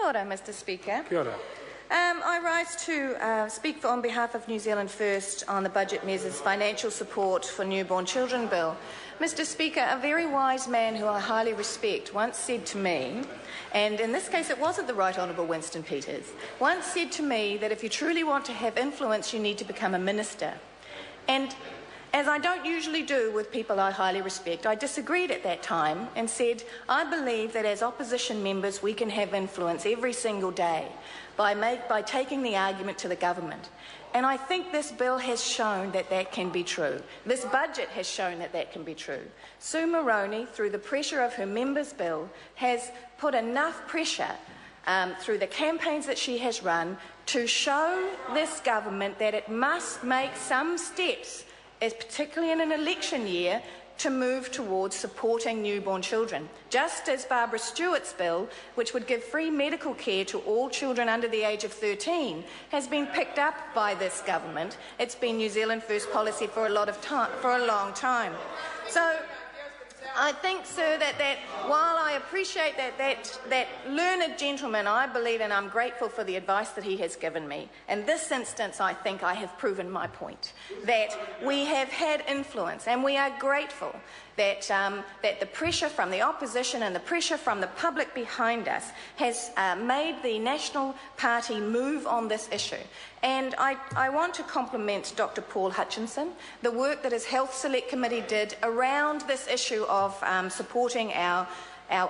Kia ora, Mr. Speaker. Kia ora. I rise to speak on behalf of New Zealand First on the budget measures financial support for newborn children bill. Mr. Speaker, a very wise man who I highly respect once said to me, and in this case it wasn't the Right Honourable Winston Peters, once said to me that if you truly want to have influence, you need to become a minister. And as I don't usually do with people I highly respect, I disagreed at that time and said, I believe that as opposition members we can have influence every single day by taking the argument to the government. And I think this bill has shown that that can be true. This budget has shown that that can be true. Sue Moroney, through the pressure of her members' bill, has put enough pressure through the campaigns that she has run to show this government that it must make some steps, particularly in an election year, to move towards supporting newborn children. Just as Barbara Stewart's bill, which would give free medical care to all children under the age of 13, has been picked up by this government. It's been New Zealand First policy for a long time. So I think, sir, that while I appreciate that learned gentleman, I believe and I'm grateful for the advice that he has given me. In this instance, I think I have proven my point, that we have had influence and we are grateful that the pressure from the opposition and the pressure from the public behind us has made the National Party move on this issue. And I want to compliment Dr. Paul Hutchinson, the work that his Health Select Committee did around this issue of supporting our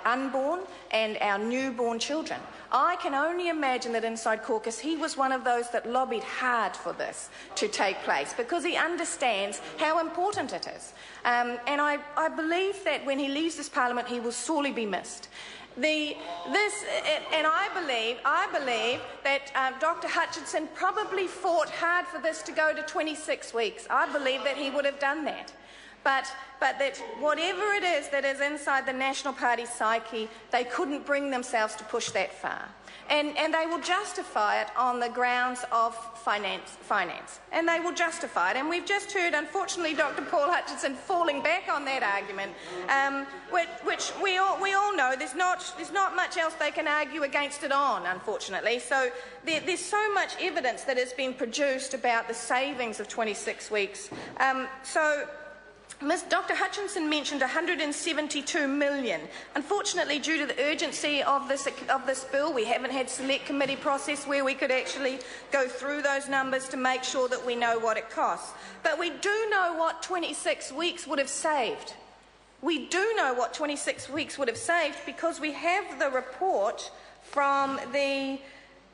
unborn and our newborn children. I can only imagine that inside caucus he was one of those that lobbied hard for this to take place because he understands how important it is. And I believe that when he leaves this Parliament he will sorely be missed. I believe that Dr. Hutchinson probably fought hard for this to go to 26 weeks. I believe that he would have done that. But that whatever it is that is inside the National Party psyche, they couldn't bring themselves to push that far. And they will justify it on the grounds of finance. And they will justify it. And we've just heard, unfortunately, Dr. Paul Hutchinson falling back on that argument, which we all know there's not much else they can argue against it on, unfortunately. So there's so much evidence that has been produced about the savings of 26 weeks. Dr. Hutchinson mentioned $172 million. Unfortunately, due to the urgency of this bill, we haven't had select committee process where we could actually go through those numbers to make sure that we know what it costs. But we do know what 26 weeks would have saved. We do know what 26 weeks would have saved because we have the report from the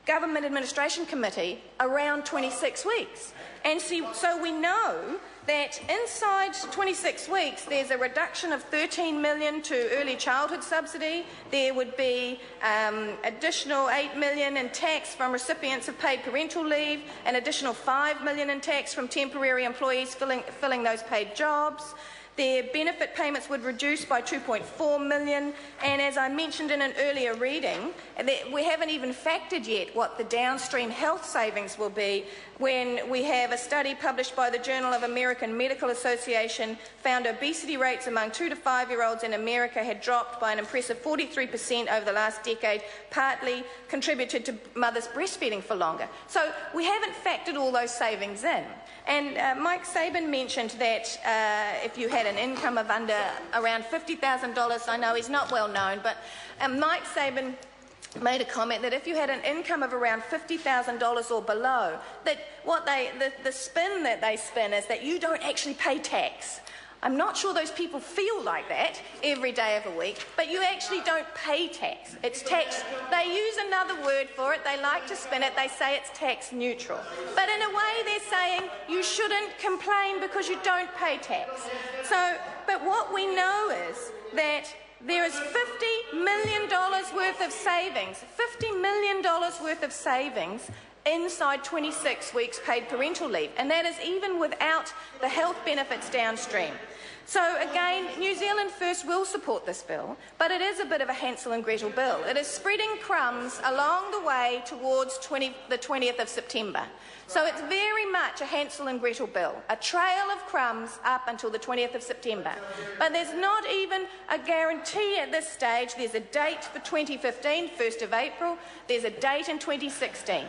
Government Administration Committee around 26 weeks. And so we know that inside 26 weeks there's a reduction of $13 million to early childhood subsidy. There would be additional $8 million in tax from recipients of paid parental leave, an additional $5 million in tax from temporary employees filling those paid jobs. Their benefit payments would reduce by $2.4 million, and as I mentioned in an earlier reading, we haven't even factored yet what the downstream health savings will be when we have a study published by the Journal of American Medical Association found obesity rates among 2 to 5-year-olds in America had dropped by an impressive 43% over the last decade, partly contributed to mothers breastfeeding for longer. So we haven't factored all those savings in. And Mike Sabin mentioned that if you had an income of around $50,000, I know he's not well known, but Mike Sabin made a comment that if you had an income of around $50,000 or below, that the spin that they spin is that you don't actually pay tax. I'm not sure those people feel like that every day of the week, but you actually don't pay tax. It's tax. They use another word for it. They like to spin it. They say it's tax neutral. But in a way, they're saying you shouldn't complain because you don't pay tax. But what we know is that there is $50 million worth of savings, $50 million worth of savings inside 26 weeks paid parental leave, and that is even without the health benefits downstream. So again, New Zealand First will support this bill, but it is a bit of a Hansel and Gretel bill. It is spreading crumbs along the way towards the 20th of September. So it's very much a Hansel and Gretel bill, a trail of crumbs up until the 20th of September. But there's not even a guarantee at this stage. There's a date for 2015, 1st of April. There's a date in 2016.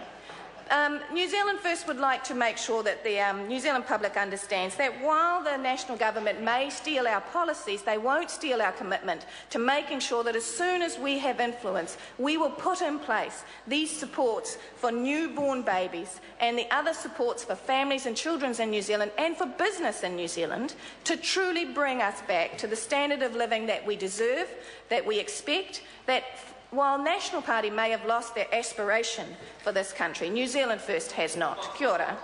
New Zealand First would like to make sure that the New Zealand public understands that while the national government may steal our policies, they won't steal our commitment to making sure that as soon as we have influence, we will put in place these supports for newborn babies and the other supports for families and children in New Zealand and for business in New Zealand to truly bring us back to the standard of living that we deserve, that we expect, that while National Party may have lost their aspiration for this country, New Zealand First has not. Kia ora.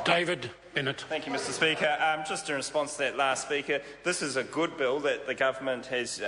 David Bennett. Thank you, Mr Speaker. Just in response to that last speaker, this is a good bill that the government has